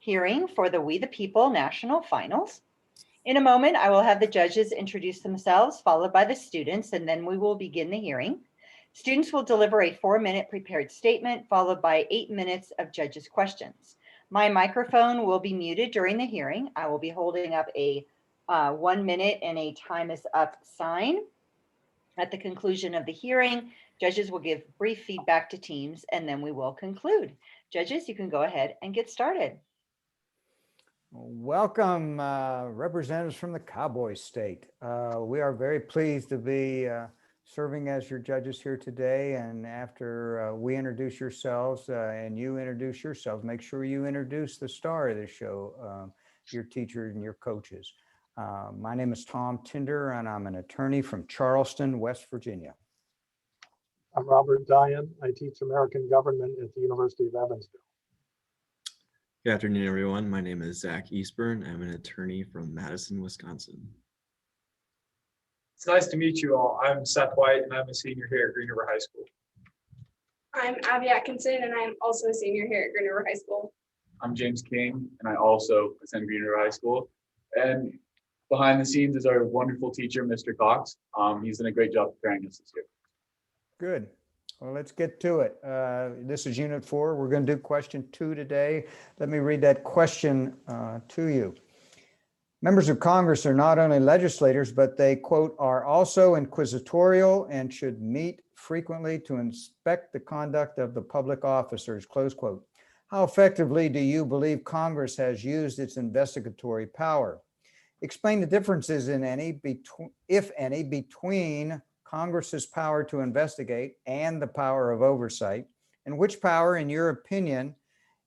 hearing for the We the People National Finals. In a moment, I will have the judges introduce themselves, followed by the students, and then we will begin the hearing. Students will deliver a 4-minute prepared statement, followed by 8 minutes of judges' questions. My microphone will be muted during the hearing. I will be holding up a 1 minute and a time is up sign. At the conclusion of the hearing, judges will give brief feedback to teams, and then we will conclude. Judges, you can go ahead and get started. Welcome, representatives from the Cowboy State. We are very pleased to be serving as your judges here today. And after we introduce yourselves and you introduce yourselves, make sure you introduce the star of the show, your teachers and your coaches. My name is Tom Tinder, and I'm an attorney from Charleston, West Virginia. I'm Robert Dian. I teach American government at the University of Evansville. Good afternoon, everyone. My name is Zach Eastburn. I'm an attorney from Madison, Wisconsin. It's nice to meet you all. I'm Seth White, and I'm a senior here at Green River High School. I'm Abby Atkinson, and I'm also a senior here at Green River High School. I'm James King, and I also attend Green River High School. And behind the scenes is our wonderful teacher, Mr. Cox. He's done a great job preparing us this year. Good. Well, let's get to it. This is Unit 4. We're going to do question 2 today. Let me read that question to you. Members of Congress are not only legislators, but they, quote, are also inquisitorial and should meet frequently to inspect the conduct of the public officers, close quote. How effectively do you believe Congress has used its investigatory power? Explain the differences if any, between Congress's power to investigate and the power of oversight, and which power, in your opinion,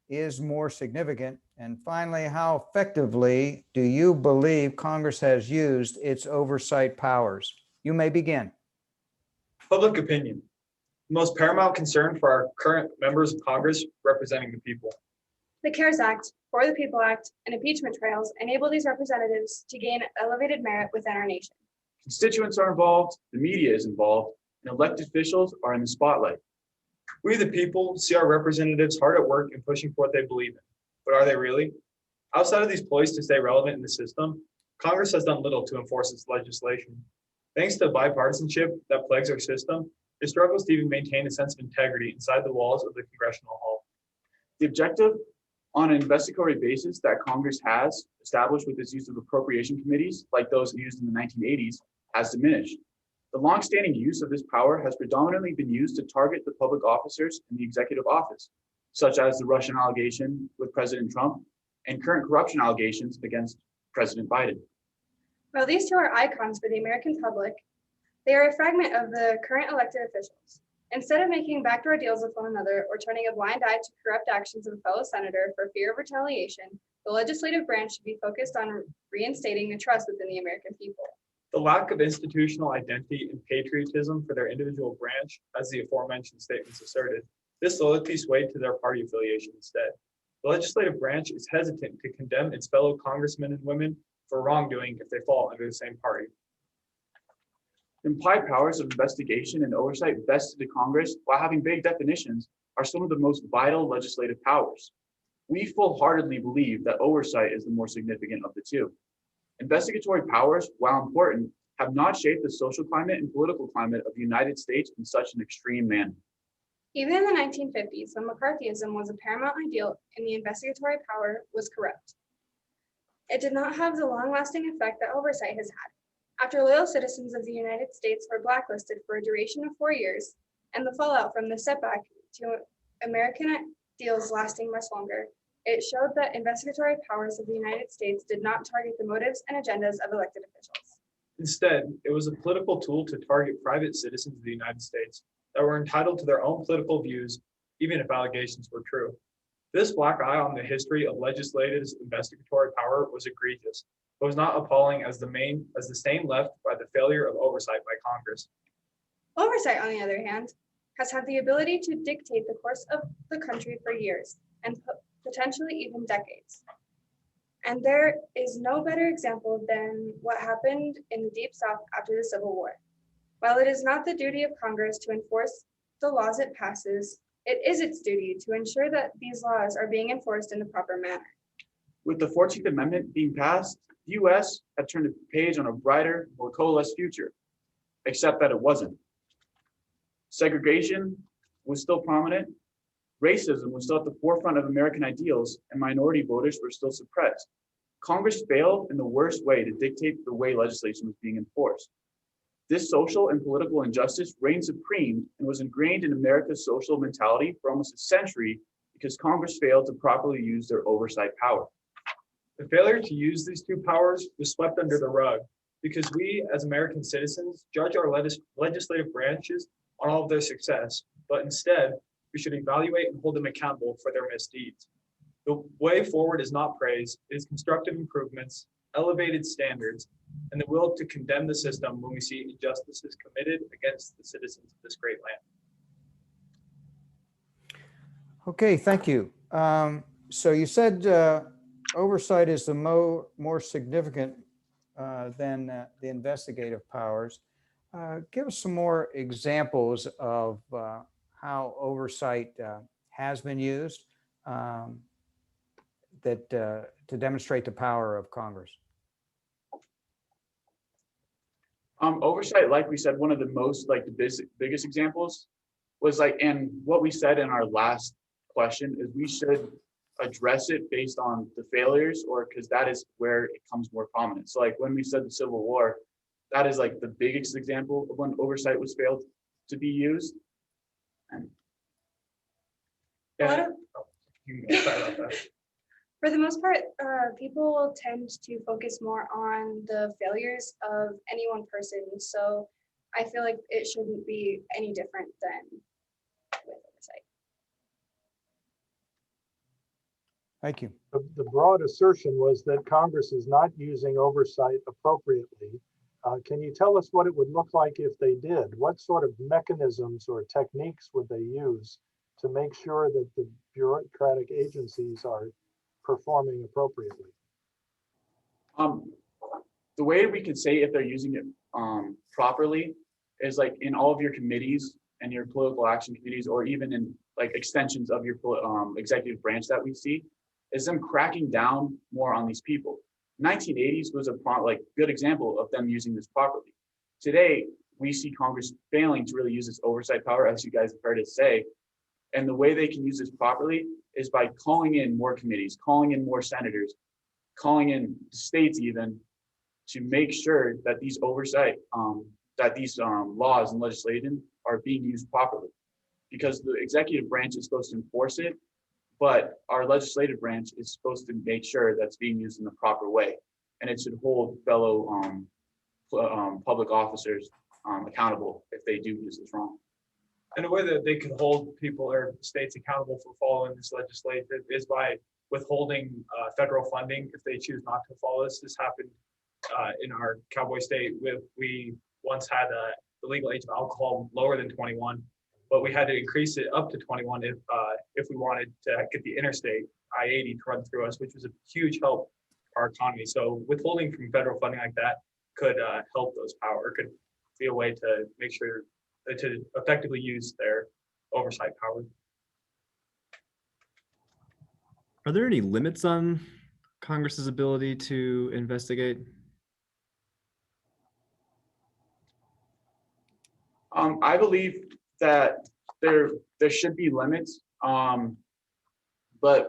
is more significant? And finally, how effectively do you believe Congress has used its oversight powers? You may begin. Public opinion. The most paramount concern for our current members of Congress representing the people. The CARES Act, For the People Act, and impeachment trials enable these representatives to gain elevated merit within our nation. Constituents are involved, the media is involved, and elected officials are in the spotlight. We, the people, see our representatives hard at work and pushing for what they believe in. But are they really? Outside of these ploys to stay relevant in the system, Congress has done little to enforce its legislation. Thanks to bipartisanship that plagues our system, it struggles to even maintain a sense of integrity inside the walls of the Congressional Hall. The objective on an investigatory basis that Congress has established with its use of appropriation committees, like those used in the 1980s, has diminished. The longstanding use of this power has predominantly been used to target the public officers in the executive office, such as the Russian allegation with President Trump and current corruption allegations against President Biden. While these two are icons for the American public, they are a fragment of the current elected officials. Instead of making backdoor deals with one another or turning a blind eye to corrupt actions of a fellow senator for fear of retaliation, the legislative branch should be focused on reinstating the trust within the American people. The lack of institutional identity and patriotism for their individual branch, as the aforementioned statements asserted, this loyalty swayed to their party affiliation instead. The legislative branch is hesitant to condemn its fellow congressmen and women for wrongdoing if they fall under the same party. Implied powers of investigation and oversight vested to Congress, while having vague definitions, are some of the most vital legislative powers. We full-heartedly believe that oversight is the more significant of the two. Investigatory powers, while important, have not shaped the social climate and political climate of the United States in such an extreme manner. Even in the 1950s, when McCarthyism was a paramount ideal and the investigatory power was corrupt, it did not have the long-lasting effect that oversight has had. After loyal citizens of the United States were blacklisted for a duration of 4 years, and the fallout from the setback to American deals lasting much longer, it showed that investigatory powers of the United States did not target the motives and agendas of elected officials. Instead, it was a political tool to target private citizens of the United States that were entitled to their own political views, even if allegations were true. This black eye on the history of legislative investigatory power was egregious, but was not appalling as the stain left by the failure of oversight by Congress. Oversight, on the other hand, has had the ability to dictate the course of the country for years and potentially even decades. And there is no better example than what happened in the Deep South after the Civil War. While it is not the duty of Congress to enforce the laws it passes, it is its duty to ensure that these laws are being enforced in the proper manner. With the 14th Amendment being passed, the US had turned a page on a brighter, more coalesced future, except that it wasn't. Segregation was still prominent, racism was still at the forefront of American ideals, and minority voters were still suppressed. Congress failed in the worst way to dictate the way legislation was being enforced. This social and political injustice reigned supreme and was ingrained in America's social mentality for almost a century because Congress failed to properly use their oversight power. The failure to use these two powers was swept under the rug because we, as American citizens, judge our legislative branches on all of their success, but instead, we should evaluate and hold them accountable for their misdeeds. The way forward is not praise, it is constructive improvements, elevated standards, and the will to condemn the system when we see injustices committed against the citizens of this great land. Okay, thank you. So you said oversight is the more significant than the investigative powers. Give us some more examples of how oversight has been used to demonstrate the power of Congress. Oversight, like we said, one of the most the biggest examples was and what we said in our last question is we should address it based on the failures, or because that is where it comes more prominent. So when we said the Civil War, that is the biggest example of when oversight was failed to be used. And Sorry about that. For the most part, people tend to focus more on the failures of any one person. So I feel like it shouldn't be any different than with oversight. Thank you. The broad assertion was that Congress is not using oversight appropriately. Can you tell us what it would look like if they did? What sort of mechanisms or techniques would they use to make sure that the bureaucratic agencies are performing appropriately? The way we can say if they're using it properly is in all of your committees and your political action committees, or even in extensions of your executive branch that we see, is them cracking down more on these people. 1980s was a good example of them using this properly. Today, we see Congress failing to really use its oversight power, as you guys have heard it say. And the way they can use this properly is by calling in more committees, calling in more senators, calling in states even, to make sure that these oversight, laws and legislation are being used properly. Because the executive branch is supposed to enforce it, but our legislative branch is supposed to make sure that's being used in the proper way. And it should hold fellow public officers accountable if they do use this wrong. And the way that they can hold people or states accountable for following this legislation is by withholding federal funding if they choose not to follow this. This happened in our Cowboy state. We once had the legal age of alcohol lower than 21, but we had to increase it up to 21 if we wanted to get the interstate I-80 to run through us, which was a huge help to our economy. So withholding from federal funding like that could help those power, could be a way to make sure to effectively use their oversight power. Are there any limits on Congress's ability to investigate? I believe that there should be limits, but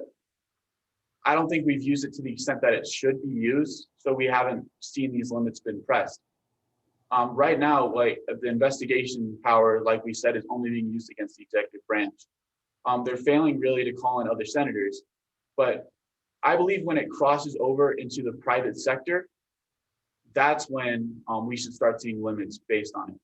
I don't think we've used it to the extent that it should be used. So we haven't seen these limits been pressed. Right now, the investigation power, like we said, is only being used against the executive branch. They're failing really to call in other senators, but I believe when it crosses over into the private sector, that's when we should start seeing limits based on it.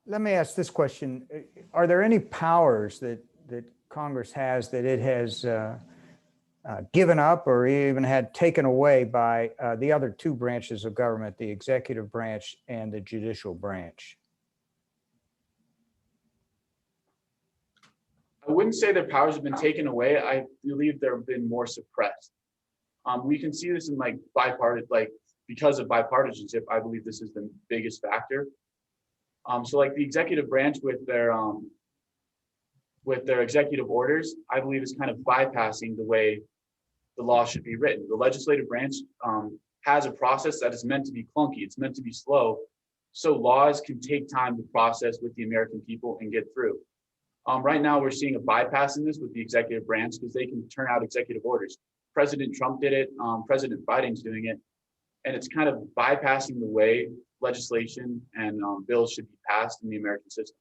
Let me ask this question. Are there any powers that Congress has that it has given up or even had taken away by the other two branches of government, the executive branch and the judicial branch? I wouldn't say their powers have been taken away. I believe they've been more suppressed. We can see this in bipartisan, because of bipartisanship, I believe this is the biggest factor. So the executive branch with their with their executive orders, I believe is kind of bypassing the way the law should be written. The legislative branch has a process that is meant to be clunky. It's meant to be slow. So laws can take time to process with the American people and get through. Right now, we're seeing a bypass in this with the executive branch because they can turn out executive orders. President Trump did it. President Biden's doing it. And it's kind of bypassing the way legislation and bills should be passed in the American system.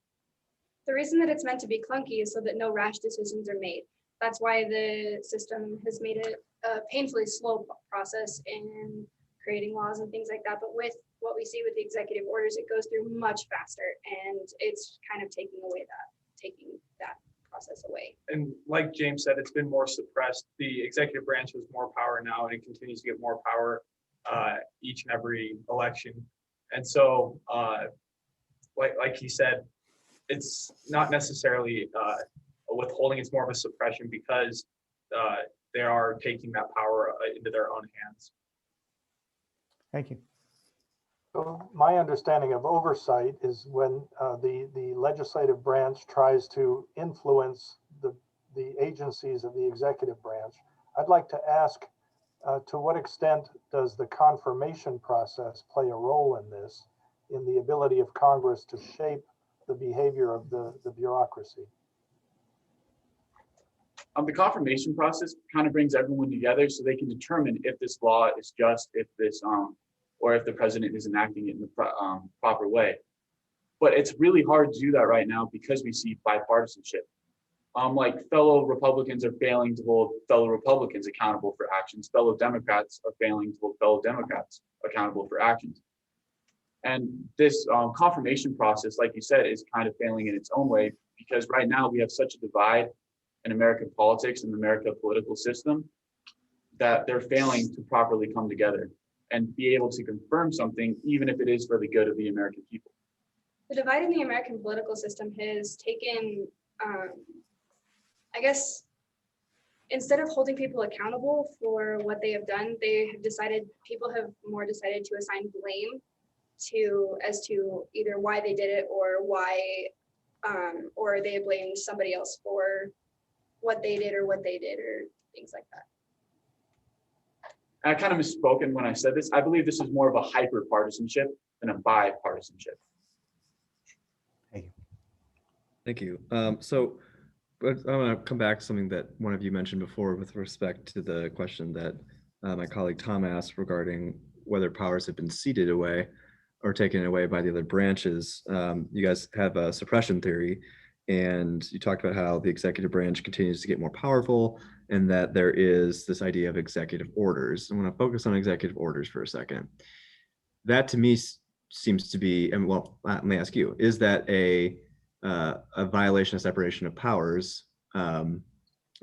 The reason that it's meant to be clunky is so that no rash decisions are made. That's why the system has made it a painfully slow process in creating laws and things like that. But with what we see with the executive orders, it goes through much faster, and it's kind of taking that process away. And like James said, it's been more suppressed. The executive branch has more power now, and it continues to get more power each and every election. And so, like he said, it's not necessarily withholding, it's more of a suppression because they are taking that power into their own hands. Thank you. So my understanding of oversight is when the legislative branch tries to influence the agencies of the executive branch. I'd like to ask, to what extent does the confirmation process play a role in this, in the ability of Congress to shape the behavior of the bureaucracy? The confirmation process kind of brings everyone together so they can determine if this law is just, if this, or if the president is enacting it in the proper way. But it's really hard to do that right now because we see bipartisanship. Like fellow Republicans are failing to hold fellow Republicans accountable for actions. Fellow Democrats are failing to hold fellow Democrats accountable for actions. And this confirmation process, like you said, is kind of failing in its own way because right now we have such a divide in American politics and the American political system that they're failing to properly come together and be able to confirm something, even if it is for the good of the American people. The divide in the American political system has taken, I guess, instead of holding people accountable for what they have done, people have more decided to assign blame as to either why they did it or or they blamed somebody else for what they did or things like that. I kind of misspoken when I said this. I believe this is more of a hyper-partisanship than a bipartisanship. Thank you. So but I want to come back to something that one of you mentioned before with respect to the question that my colleague Tom asked regarding whether powers have been ceded away or taken away by the other branches. You guys have a suppression theory, and you talked about how the executive branch continues to get more powerful and that there is this idea of executive orders. I want to focus on executive orders for a second. That to me seems to be, and well, let me ask you, is that a violation of separation of powers? Or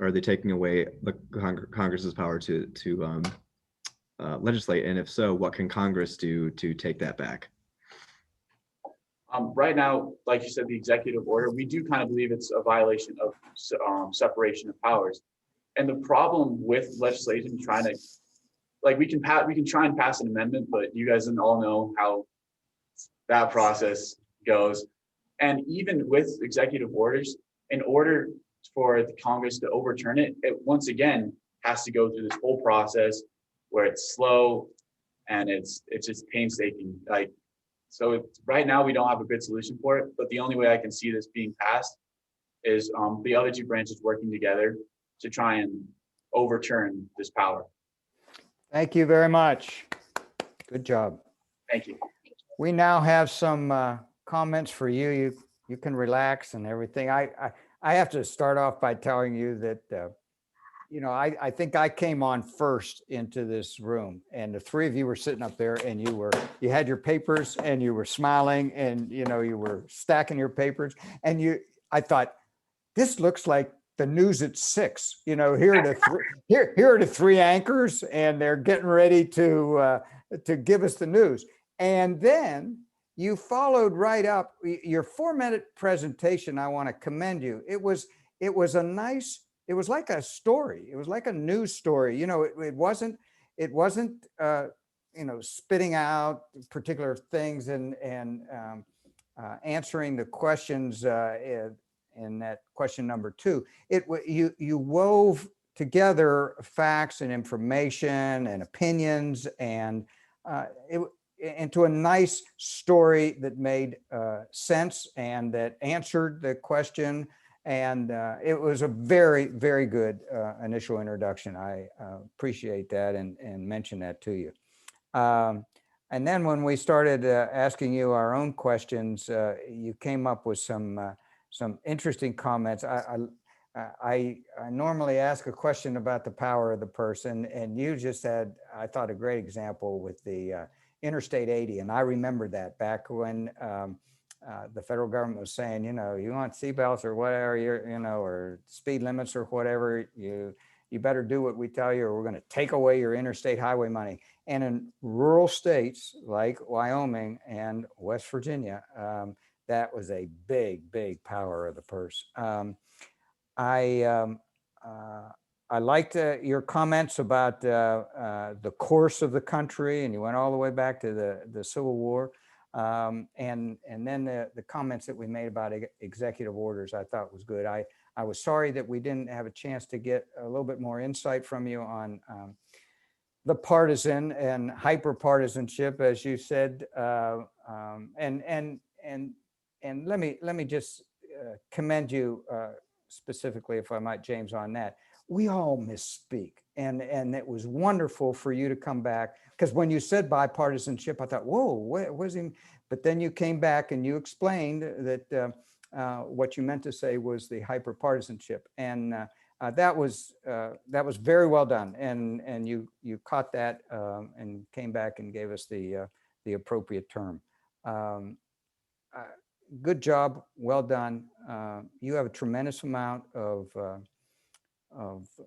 are they taking away the Congress's power to legislate? And if so, what can Congress do to take that back? Right now, like you said, the executive order, we do kind of believe it's a violation of separation of powers. And the problem with legislation trying to, like, we can try and pass an amendment, but you guys all know how that process goes. And even with executive orders, in order for the Congress to overturn it, it once again has to go through this whole process where it's slow and it's just painstaking. So right now we don't have a good solution for it, but the only way I can see this being passed is the other two branches working together to try and overturn this power. Thank you very much. Good job. Thank you. We now have some comments for you. You can relax and everything. I have to start off by telling you that I think I came on first into this room, and the three of you were sitting up there, and you had your papers, and you were smiling, and you were stacking your papers, and I thought, this looks like the news at 6. Here are the three anchors, and they're getting ready to give us the news. And then you followed right up your 4-minute presentation. I want to commend you. It was like a story. It was like a news story. It wasn't spitting out particular things and answering the questions in that question number 2, you wove together facts and information and opinions and into a nice story that made sense and that answered the question. And it was a very, very good initial introduction. I appreciate that and mention that to you. And then when we started asking you our own questions, you came up with some interesting comments. I normally ask a question about the power of the person, and you just had, I thought, a great example with the Interstate 80. And I remember that back when the federal government was saying, you know, you want seatbelts or whatever, or speed limits or whatever, you better do what we tell you or we're going to take away your interstate highway money. And in rural states like Wyoming and West Virginia, that was a big, big power of the purse. I liked your comments about the course of the country, and you went all the way back to the Civil War. And then the comments that we made about executive orders, I thought was good. I was sorry that we didn't have a chance to get a little bit more insight from you on the partisan and hyper partisanship, as you said. And let me just commend you specifically, if I might, James, on that. We all misspeak, and it was wonderful for you to come back, because when you said bipartisanship, I thought, whoa, what was he? But then you came back and you explained that what you meant to say was the hyperpartisanship, and that was very well done, and you caught that and came back and gave us the appropriate term. Good job, well done. You have a tremendous amount of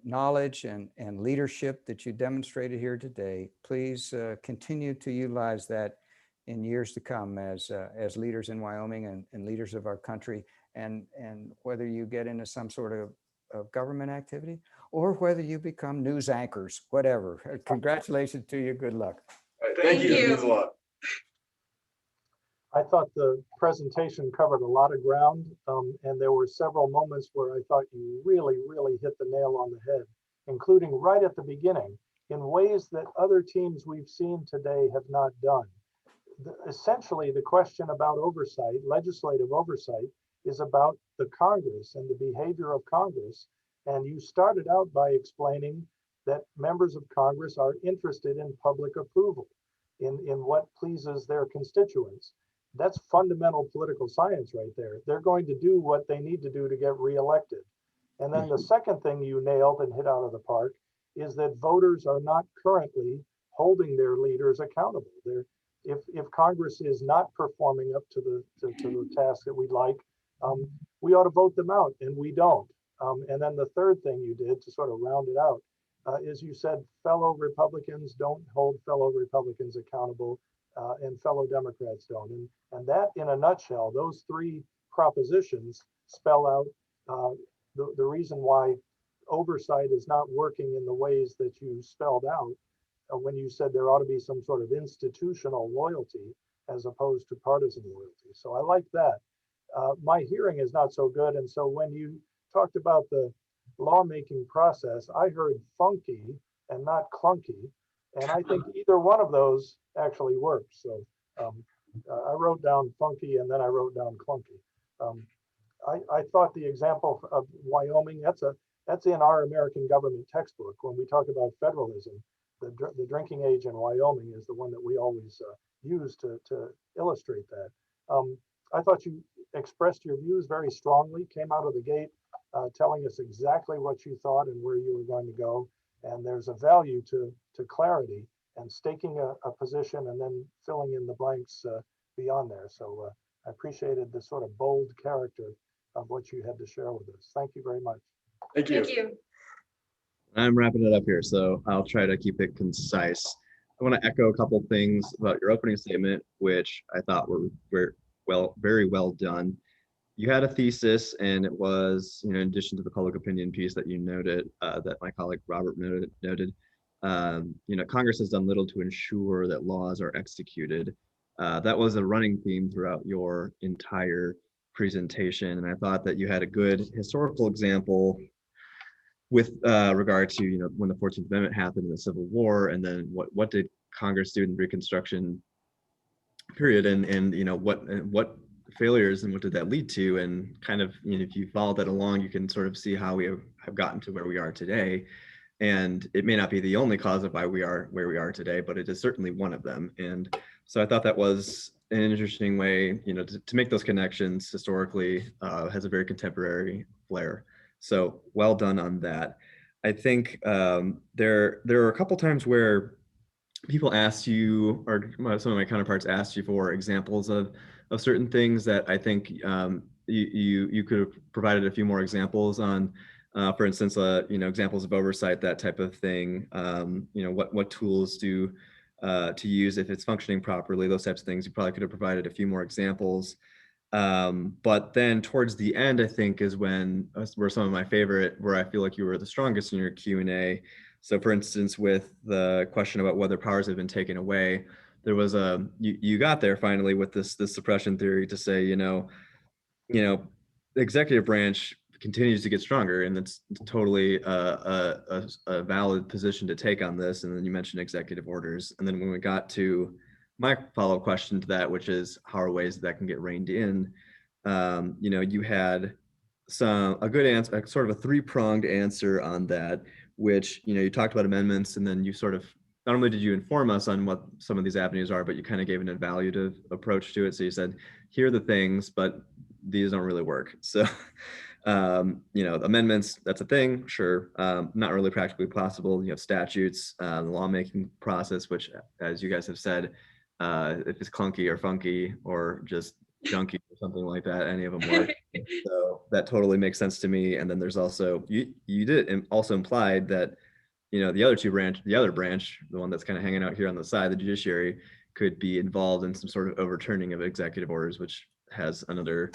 knowledge and leadership that you demonstrated here today. Please continue to utilize that in years to come as leaders in Wyoming and leaders of our country, and whether you get into some sort of government activity or whether you become news anchors, whatever. Congratulations to you. Good luck. Thank you. It means a lot. I thought the presentation covered a lot of ground, and there were several moments where I thought you really, really hit the nail on the head, including right at the beginning, in ways that other teams we've seen today have not done. Essentially, the question about oversight, legislative oversight, is about the Congress and the behavior of Congress. And you started out by explaining that members of Congress are interested in public approval, in what pleases their constituents. That's fundamental political science right there. They're going to do what they need to do to get reelected. And then the second thing you nailed and hit out of the park is that voters are not currently holding their leaders accountable. If Congress is not performing up to the task that we'd like, we ought to vote them out, and we don't. And then the third thing you did to sort of round it out is you said fellow Republicans don't hold fellow Republicans accountable, and fellow Democrats don't. And that, in a nutshell, those three propositions spell out the reason why oversight is not working in the ways that you spelled out when you said there ought to be some sort of institutional loyalty as opposed to partisan loyalty. So I like that. My hearing is not so good. And so when you talked about the lawmaking process, I heard funky and not clunky. And I think either one of those actually works. So I wrote down funky and then I wrote down clunky. I thought the example of Wyoming, that's in our American government textbook. When we talk about federalism, the drinking age in Wyoming is the one that we always use to illustrate that. I thought you expressed your views very strongly, came out of the gate telling us exactly what you thought and where you were going to go. And there's a value to clarity and staking a position and then filling in the blanks beyond there. So I appreciated the sort of bold character of what you had to share with us. Thank you very much. Thank you. Thank you. I'm wrapping it up here, so I'll try to keep it concise. I want to echo a couple things about your opening statement, which I thought were very well done. You had a thesis, and it was, in addition to the public opinion piece that you noted, that my colleague Robert noted, Congress has done little to ensure that laws are executed. That was a running theme throughout your entire presentation, and I thought that you had a good historical example with regard to, you know, when the 14th Amendment happened in the Civil War, and then what did Congress do in the Reconstruction period, and you know, what failures and what did that lead to, and kind of, you know, if you follow that along, you can sort of see how we have gotten to where we are today. And it may not be the only cause of why we are where we are today, but it is certainly one of them. And so I thought that was an interesting way, you know, to make those connections historically. Has a very contemporary flair. So well done on that. I think there are a couple times where people asked you, or some of my counterparts asked you for examples of certain things that I think you could have provided a few more examples on. For instance, you know, examples of oversight, that type of thing. You know, what tools to use if it's functioning properly, those types of things. You probably could have provided a few more examples. But then towards the end, I think is when were some of my favorite, where I feel like you were the strongest in your Q&A. So for instance, with the question about whether powers have been taken away, there was you got there finally with this suppression theory to say, you know, the executive branch continues to get stronger, and it's totally a valid position to take on this. And then you mentioned executive orders. And then when we got to my follow-up question to that, which is how are ways that can get reined in, you know, you had a good answer, sort of a three-pronged answer on that, which, you know, you talked about amendments, and then you sort of, not only did you inform us on what some of these avenues are, but you kind of gave an evaluative approach to it. So you said, here are the things, but these don't really work. So, you know, amendments, that's a thing, sure. Not really practically possible. You have statutes, the lawmaking process, which, as you guys have said, if it's clunky or funky or just junky or something like that, any of them work. So that totally makes sense to me. And then there's also, you did also implied that, you know, the other branch, the one that's kind of hanging out here on the side, the judiciary, could be involved in some sort of overturning of executive orders, which has another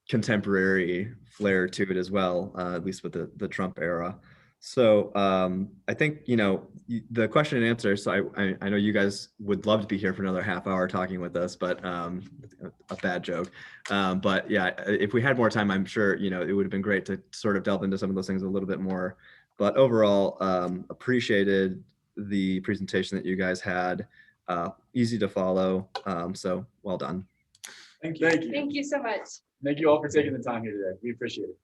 contemporary flair to it as well, at least with the Trump era. So I think, you know, the question and answer, so I know you guys would love to be here for another half hour talking with us, but a bad joke. But yeah, if we had more time, I'm sure, you know, it would have been great to sort of delve into some of those things a little bit more. But overall, appreciated the presentation that you guys had. Easy to follow. So well done. Thank you. Thank you so much. Thank you all for taking the time here today. We appreciate it.